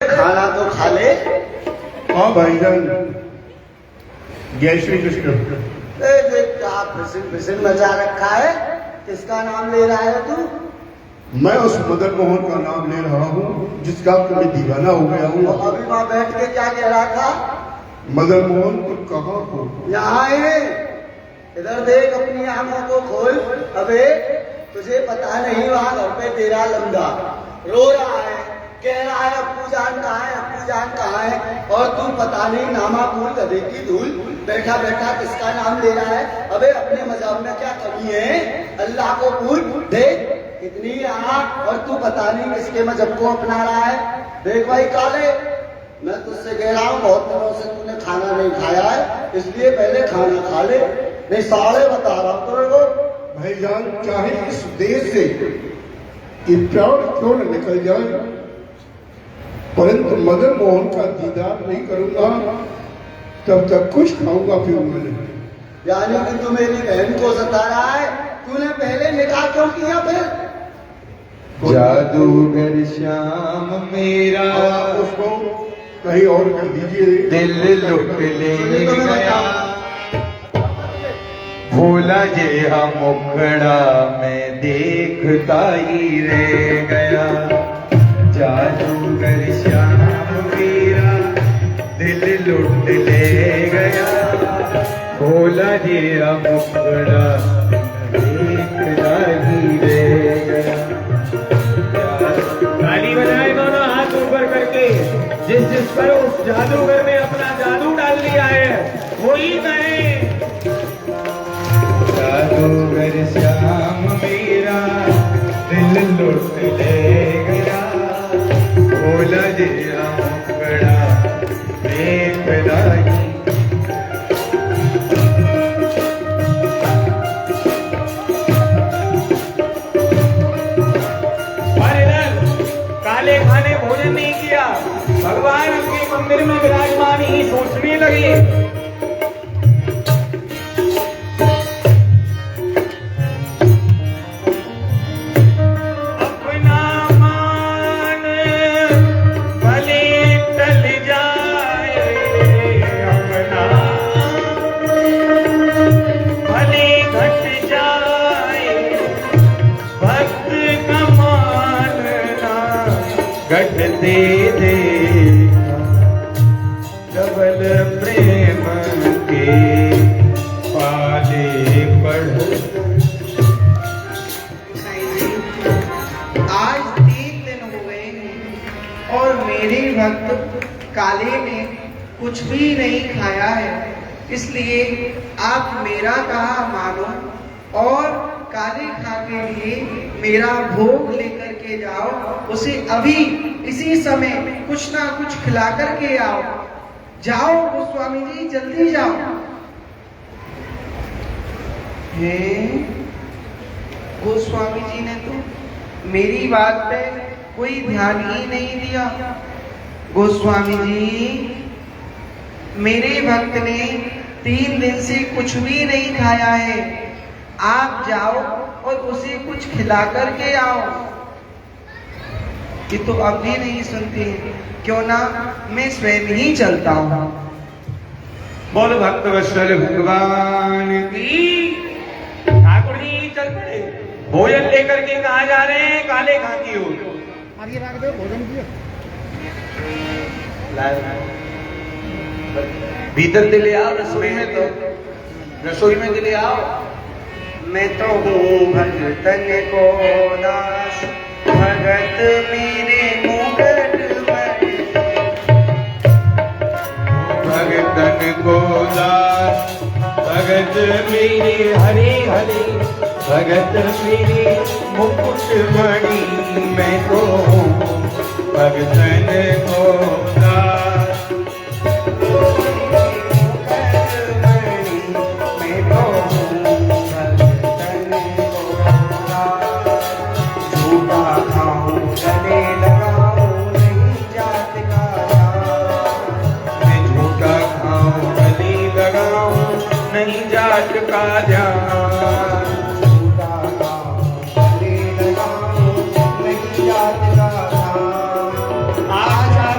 खाना तो खा ले। हाँ भाईजान, जय श्री कृष्ण। क्या फिसिन मचा रखा है? किसका नाम ले रहा है तू? मैं उस मदन मोहन का नाम ले रहा हूँ जिसका मैं दीवाना हो गया हूँ। अभी वहां बैठ के क्या कह रहा था? मदन मोहन को कहाँ को? यहाँ है, इधर देख, अपनी आंखों को खोल। अबे तुझे पता नहीं वहां घर पे तेरा लंगा रो रहा है, कह रहा है अप्पू जान कहाँ है, अप्पू जान कहाँ है, और तू पता नहीं नामा फूल गधे की धूल बैठा बैठा किसका नाम ले रहा है। अबे अपने मजहब में क्या कमी है? अल्लाह को पूछ, देख कितनी आंख, और तू पता नहीं किसके मजहब को अपना रहा है। देख भाई काले, मैं तुझसे कह रहा हूँ बहुत दिनों से तूने खाना नहीं खाया है, इसलिए पहले खाना खा ले, नहीं साले बता रहा हूँ तेरे को। भाईजान, चाहे इस देश से ये प्राण क्यों न निकल जाए, परंतु मदन मोहन का दीदार नहीं करूंगा तब तक कुछ खाऊंगा पीऊंगा नहीं। यानी कि तू मेरी बहन को सता रहा है? तूने पहले निकाह क्यों किया फिर? जादूगर श्याम मेरा उसको कहीं और कर दीजिए। दिल लुट ले गया, भोला जे हम मुखड़ा में देखता ही रह गया। जादूगर श्याम मेरा दिल लुट ले गया, भोला जे हम मुखड़ा देखता ही रह गया। ताली बजाए दोनों हाथ ऊपर करके। जिस पर उस जादूगर ने अपना जादू डाल दिया है वही मैं। जादूगर श्याम मेरा दिल लुट ले गया, भोला जी मुखड़ा देखता ही। काले खाने भोजन नहीं किया, भगवान उनके मंदिर में विराजमान ही सोचने लगे। अपना मान भले टल जाए, अपना भले घट जाए, भक्त का मानना घटते देखा, डबल प्रेम के पाले पढ़। आज 3 दिन हो गए हैं और मेरे भक्त काले ने कुछ भी नहीं खाया है, इसलिए आप मेरा कहा मानो और काले खा के लिए मेरा भोग लेकर के जाओ। उसे अभी इसी समय कुछ ना कुछ खिला करके आओ। जाओ गोस्वामी जी, जल्दी जाओ। हे गोस्वामी जी ने तो मेरी बात पे कोई ध्यान ही नहीं दिया। गोस्वामी जी, मेरे भक्त ने 3 दिन से कुछ भी नहीं खाया है, आप जाओ और उसे कुछ खिला करके आओ। ये तो अब भी नहीं सुनते हैं, क्यों ना मैं स्वयं ही चलता हूँ। बोल भक्त वत्सल भगवान की। ठाकुर जी चल पड़े, भोजन लेकर के कहा जा रहे हैं? काले खा की हो भीतर दिले आओ, रसोई में तो रसोई में दिले आओ। मैं तो हूँ भगतन को दास, भगत मेरे मुकुट बने। भगतन को दास, भगत मेरे हरे हरे, भगत मेरे मुकुट मणि। मैं तो भगतन को दास, नहीं जात का ध्यान। आचार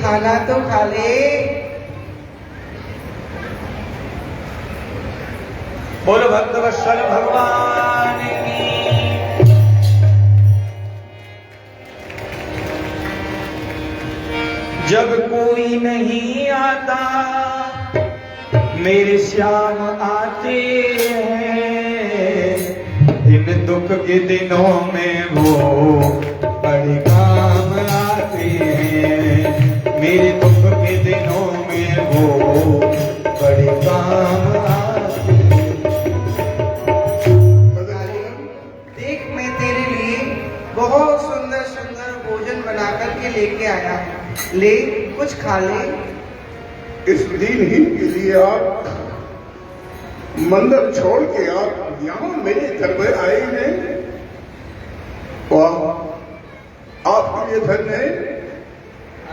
खाना तो खा ले। बोलो भक्तवत्सल भगवान की। जब कोई नहीं आता मेरे श्याम आते हैं, इन दुख के दिनों में वो बड़े काम आते हैं, मेरे दुख के दिनों में वो बड़े काम आते हैं। देख मैं तेरे लिए बहुत सुंदर सुंदर भोजन बना करके लेके आया हूँ, ले कुछ खा ले। इस दिनहीन के लिए आप मंदिर छोड़ के आप यहाँ मेरे दरबार आए हैं। वाह, आपके लिए धन्य है,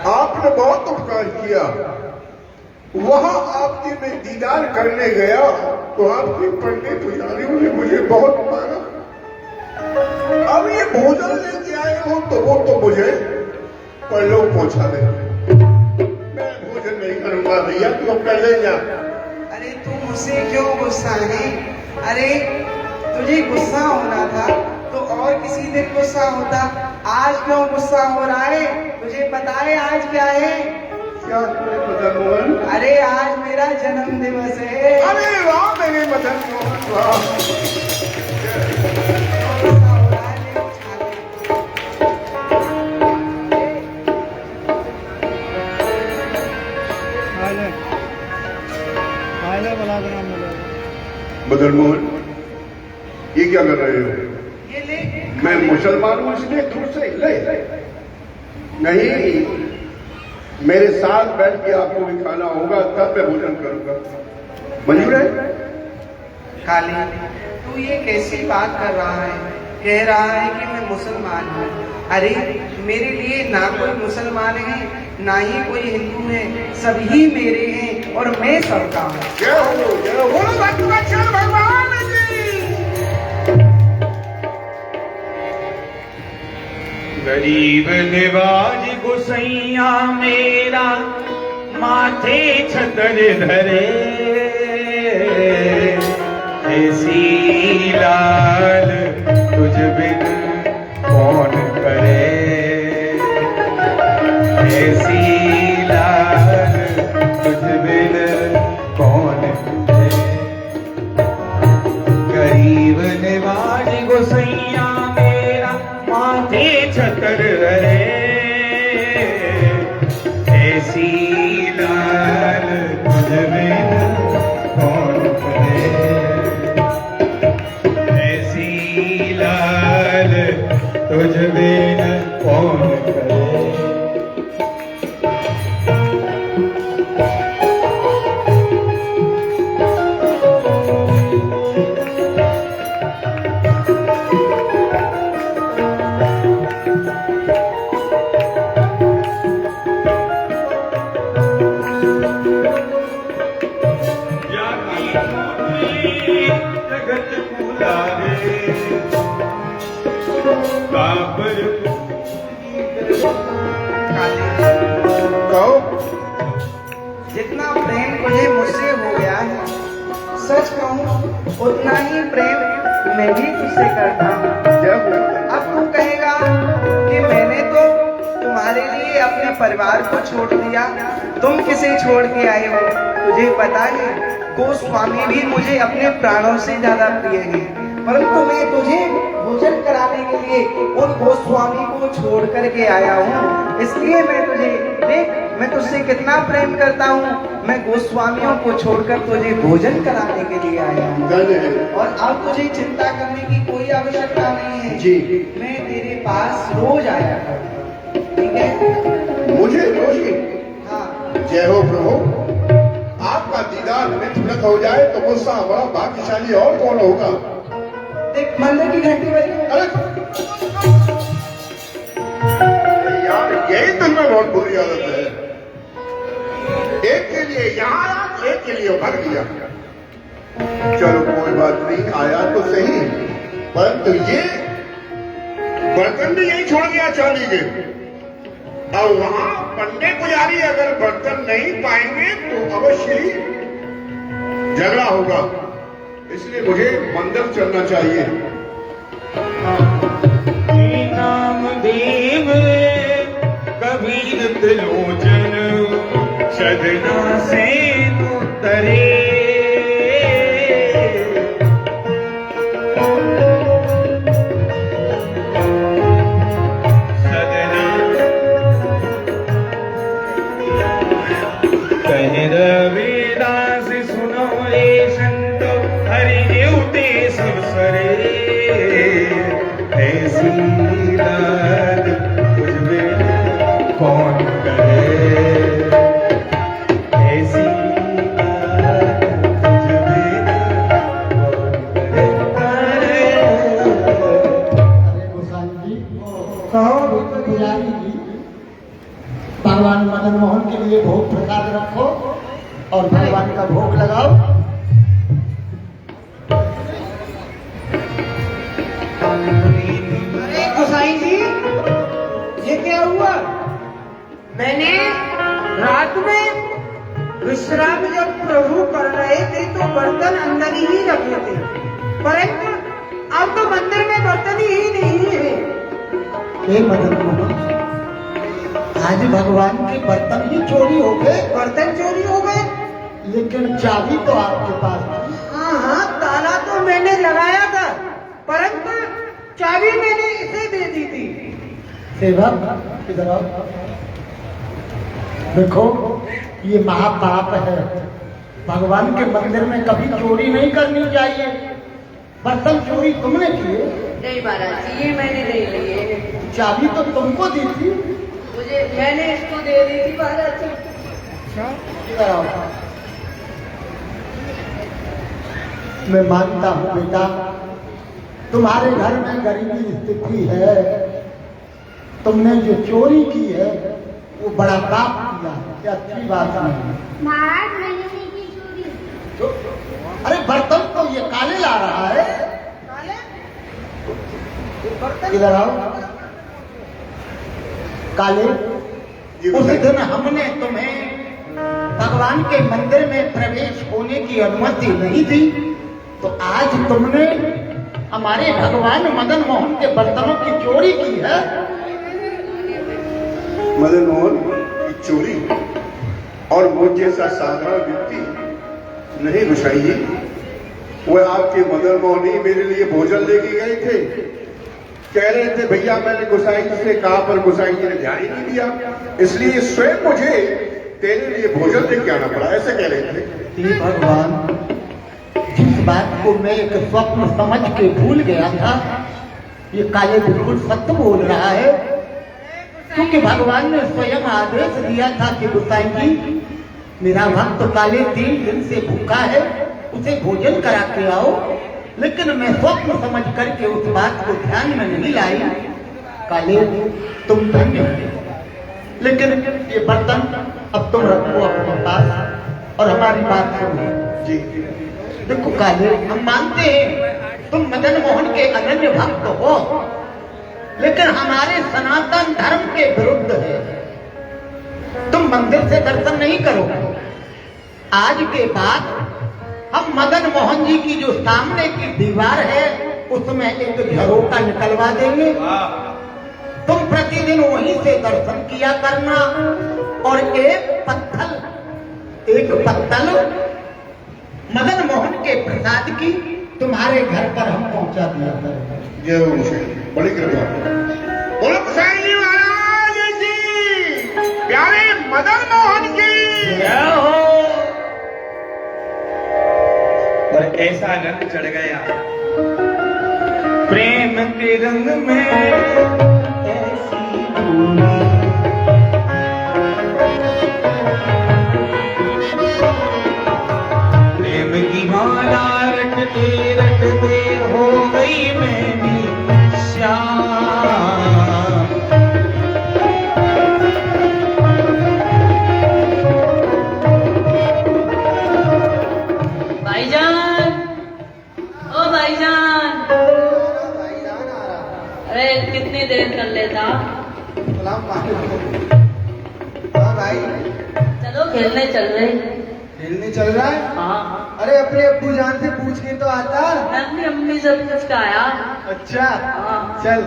आपने बहुत उपकार किया। वहां आपके मैं दीदार करने गया तो आपके पंडित पुजारियों ने मुझे बहुत मारा। अब ये भोजन लेके आए हो तो वो तो मुझे परलोक पहुंचा दे। मैं भोजन नहीं करूंगा भैया, तू कर ले जा। अरे तू मुझसे क्यों गुस्सा है? अरे तुझे गुस्सा होना था तो और किसी दिन गुस्सा होता, आज क्यों गुस्सा हो रहा है? तुझे पता है आज क्या है? क्या मदन मोहन? अरे आज मेरा जन्म दिवस है। अरे वाह मेरे मदन मोहन, वाह। गुस्सा हो रहा है, ले कुछ खा ले। मदन मोहन, ये क्या कर रहे हो? ये ले। मैं मुसलमान हूं इसलिए दूर से ले। नहीं, मेरे साथ बैठ के आपको भी खाना होगा, तब मैं भोजन करूंगा। मंजूर है? काली, तू ये कैसी बात कर रहा है? कह रहा है कि मैं मुसलमान हूँ। अरे मेरे लिए ना कोई मुसलमान है ना ही कोई हिंदू है, सभी मेरे हैं और मैं सबका हूँ। जय हो, जय हो, बोलो भक्तवत्सल भगवान की। गरीब निवाज गुसैया मेरा माथे छतर धरे, ऐसी लाल तुझ बिन कौन करे, ऐसी लाल तुझ बिन कौन करे। गरीब निवाज गुसैया मेरा माथे छतर धरे, ऐसी लाल तुझ बिन कौन करे, ऐसी लाल तुझ बिन कौन करे। जगत बुलावे काबर कहो। जितना प्रेम तुझे मुझसे हो गया है, सच कहूँ उतना ही प्रेम मैं भी तुझसे करता हूँ। जय हो। अब तू कहेगा कि मैंने तो तुम्हारे लिए अपने परिवार को छोड़ दिया, तुम किसे छोड़ के आए हो? तुझे पता है गोस्वामी भी मुझे अपने प्राणों से ज्यादा प्रिय है, परंतु मैं तुझे भोजन कराने के लिए उन गोस्वामी को छोड़ करके आया हूँ। इसलिए मैं तुझे देख, मैं तुझसे कितना प्रेम करता हूँ, मैं गोस्वामियों को छोड़कर तुझे भोजन कराने के लिए आया हूँ। और अब तुझे चिंता करने की कोई आवश्यकता नहीं है जी। मैं तेरे पास रोज आया करूँगा, ठीक है? मुझे रोजी। हाँ। जय हो प्रभु। आपका दीदार तुरंत हो जाए तो मुझसे बड़ा भाग्यशाली और कौन होगा? देख मंदिर की घंटी बजी। अरे यार, यही तो मैं बहुत बुरी आदत है। एक के लिए यहाँ आया, एक के लिए भाग दिया। चलो कोई बात नहीं, आया तो सही, परंतु ये बर्तन भी यही छोड़ गया चांदी के। और वहां पंडे पुजारी अगर बर्तन नहीं पाएंगे तो अवश्य ही झगड़ा होगा। इसलिए मुझे मंदिर चलना चाहिए। नामदेव कबीर त्रिलोचन सदना से उतरे। कह रविदास सुनो रे संतो हरि देवते सब सरे। ऐसी दाद कुछ भी कौन करे। ऐसी दाद कुछ भी कौन करे। अरे गोसाई जी, पुजारी जी, भगवान मदन मोहन के लिए भोग प्रसाद रखो और भगवान का भोग लगाओ। अरे गोसाई जी, ये क्या हुआ? मैंने रात में विश्राम जब प्रभु कर रहे थे तो बर्तन अंदर ही रखे थे, परंतु अब तो मंदिर में बर्तन ही नहीं है। हे मदन मोहन, आज भगवान के बर्तन ही चोरी हो गए। बर्तन चोरी हो गए? लेकिन चाबी तो आपके पास थी। हाँ हाँ, ताला तो मैंने लगाया था, परंतु चाबी मैंने इसे दे दी थी। सेवक इधर आओ। देखो, ये महापाप है। भगवान के मंदिर में कभी चोरी नहीं करनी चाहिए। बर्तन चोरी तुमने किए? नहीं महाराज जी, ये मैंने नहीं लिए। चाबी तो तुमको दी थी। मुझे मैंने इसको दे दी थी महाराज जी। इधर आओ। मैं मानता हूँ बेटा, तुम्हारे घर में गरीबी स्थिति है। तुमने जो चोरी की है वो बड़ा पाप किया है, ये अच्छी बात नहीं। महाराज मैंने नहीं की चोरी। तो, अरे बर्तन तो ये काले ला रहा है। इधर आओ। काले, उस दिन हमने तुम्हें भगवान के मंदिर में प्रवेश होने की अनुमति नहीं दी, तो आज तुमने हमारे भगवान मदन मोहन के बर्तनों की चोरी की है। मदन मोहन की चोरी और मुझ जैसा साधारण व्यक्ति नहीं गोसाई जी। वह आपके मदन मोहन ही मेरे लिए भोजन लेके गए थे। कह रहे थे भैया मैंने गोसाई जी से कहा, पर गोसाई जी ने ध्यान ही नहीं दिया, इसलिए स्वयं मुझे तेरे लिए भोजन लेके आना पड़ा, ऐसे कह रहे थे। हे भगवान, जिस बात को मैं एक स्वप्न समझ के भूल गया था, ये काले बिल्कुल सत्य बोल रहा है। क्योंकि भगवान ने स्वयं आदेश दिया था कि गोसाई जी, मेरा भक्त काले 3 दिन से भूखा है, उसे भोजन करा के आओ। लेकिन मैं स्वप्न समझ करके उस बात को ध्यान में नहीं लाई। काले, तुम धन्य हो। लेकिन ये बर्तन अब तुम रखो अपने पास और हमारी बात सुनो। जी देखो काले, हम मानते हैं तुम मदन मोहन के अनन्य भक्त हो, लेकिन हमारे सनातन धर्म के विरुद्ध है। तुम मंदिर से दर्शन नहीं करोगे। आज के बाद हम मदन मोहन जी की जो सामने की दीवार है उसमें एक झरोका निकलवा देंगे। तुम प्रतिदिन वहीं से दर्शन किया करना और एक पत्तल मदन मोहन के प्रसाद की तुम्हारे घर पर हम पहुंचा दिया करेंगे। जय गोसाई, बड़ी कृपा। बोलो गोसाई जी महाराज जी, प्यारे मदन मोहन की क्या हो। और ऐसा रंग चढ़ गया प्रेम के रंग में, ऐसी भूमि प्रेम की माला रटते रटते हो गई मेरी श्याम। भाईजान, ओ भाईजान, अरे कितनी देर कर लेता। सलाम हाँ भाई, चलो खेलने चल रहे। खेलने चल रहा है। हाँ, अरे अपने अब्बू जान से पूछ के तो आता। मैं अपनी अम्मी से पूछ के आया। अच्छा, हाँ। चल।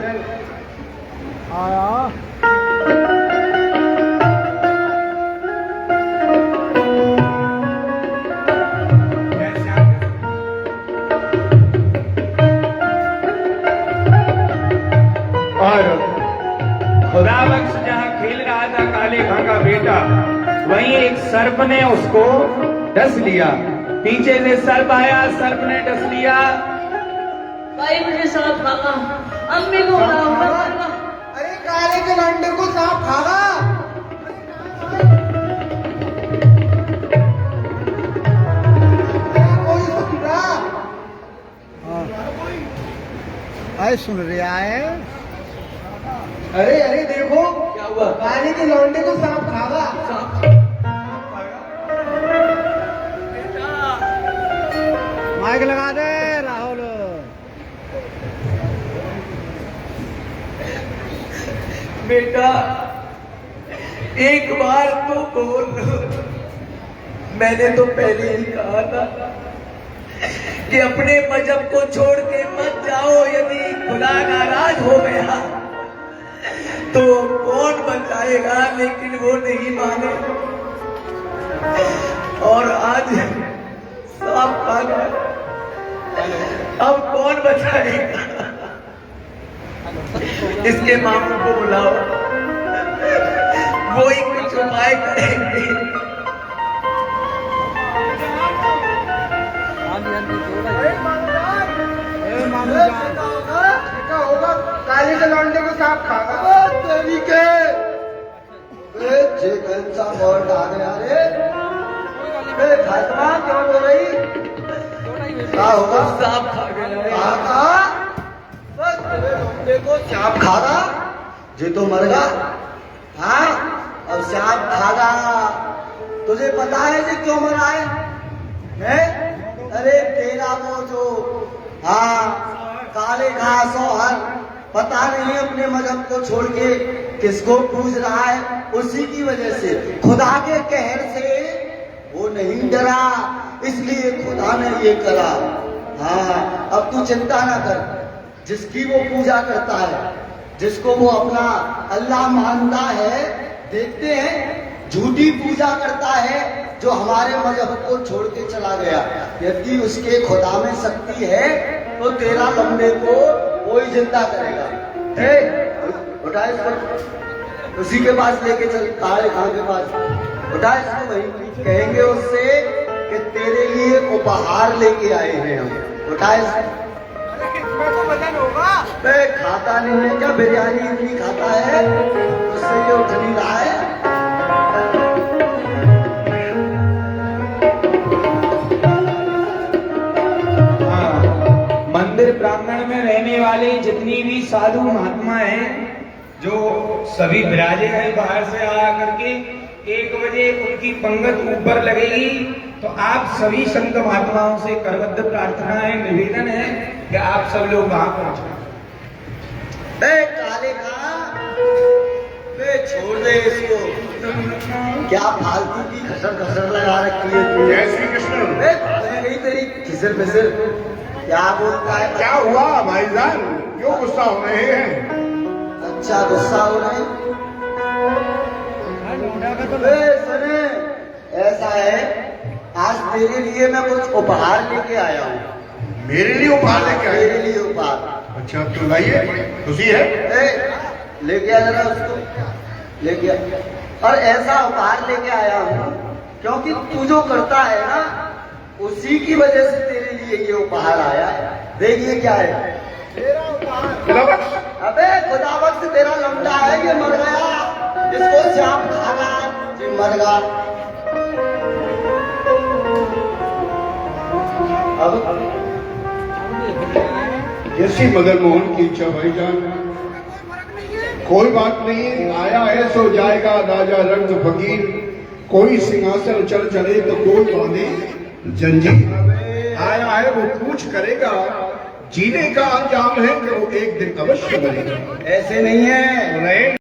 और खुदा बख्श जहाँ खेल रहा था काले खां का बेटा, वहीं एक सर्प ने उसको डस लिया। पीछे से सर्प आया, सर्प ने डस लिया। भाई मुझे सांप खागा, अम्मी को बुलाओ, मैं मरूंगा। अरे काले के लंडे को सांप खागा। कोई सुन रहा? अरे सुन रहा है? अरे अरे देखो, क्या हुआ? काले के लौंडे को सांप खागा। माइक लगा दे राहुल। बेटा एक बार तो बोल। मैंने तो पहले ही कहा था कि अपने मजहब को छोड़ के मत जाओ। यदि खुदा नाराज हो गया तो कौन बचाएगा, लेकिन वो नहीं माने और आज सांप खा गया। अब कौन बचाएगा? इसके मामू को बुलाओ, वो ही कुछ उपाय करेंगे। होगा काले के लौंडे को सांप खागा। तरीके सांप और डाल रे। फातिमा क्यों बोल रही? क्या होगा? सांप खा गया। लौंडे को सांप खागा, जे तो मर गया। हाँ, अब सांप खागा। तुझे पता है जे क्यों मरा है? अरे तेरा वो जो काले घास सोहर पता नहीं अपने मजहब को छोड़ के किसको पूज रहा है, उसी की वजह से, खुदा के कहर से वो नहीं डरा, इसलिए खुदा ने ये करा। हाँ, अब तू चिंता ना कर। जिसकी वो पूजा करता है, जिसको वो अपना अल्लाह मानता है, देखते हैं झूठी पूजा करता है जो हमारे मजहब को छोड़ के चला गया। यदि उसके खुदा में शक्ति है तो तेरा लंबे को कोई जिंदा करेगा। उठा इसको, उसी के पास लेके चल, काले खां के पास उठा इसको। वही कहेंगे उससे कि तेरे लिए उपहार लेके आए हैं हम। उठा इसको। खाता नहीं है क्या? बिरयानी इतनी खाता है, उससे ये उठ नहीं रहा है। मंदिर प्रांगण में रहने वाले जितनी भी साधु महात्मा हैं, जो सभी विराजे हैं बाहर से आया करके, 1 बजे उनकी पंगत ऊपर लगेगी। तो आप सभी संत महात्माओं से करबद्ध प्रार्थना है, निवेदन है कि आप सब लोग वहां पहुंचे। काले खां, छोड़ दे इसको। क्या फालतू की खसर खसर लगा रखी है तू? जय श्री कृष्ण। कहीं तेरी खिसर फिसर क्या बोलता है? क्या हुआ भाईजान, क्यों गुस्सा हो रहे हैं? अच्छा गुस्सा हो रहे हैं? सुने, ऐसा है, आज तेरे लिए मैं कुछ उपहार लेके आया हूँ। मेरे लिए उपहार लेके आए? मेरे लिए उपहार। अच्छा तो लाइए, खुशी है। लेके आ जरा उसको, लेके आ। और ऐसा उपहार लेके आया हूँ क्योंकि तू जो करता है ना, उसी की वजह से तेरे लिए ये उपहार आया। देखिए क्या है। अबे खुदा बख्श तेरा लंबा है, ये मर गया, इसको सांप खाना, ये मर गया। अब जैसी मदन मोहन की इच्छा भाईजान। कोई बात नहीं, आया है सो जाएगा राजा रंग फकीर। कोई सिंहासन चल चले तो कोई बांधे जंजीर। आया है वो पूछ करेगा, जीने का अंजाम है कि वो एक दिन अवश्य बनेगा। ऐसे नहीं है।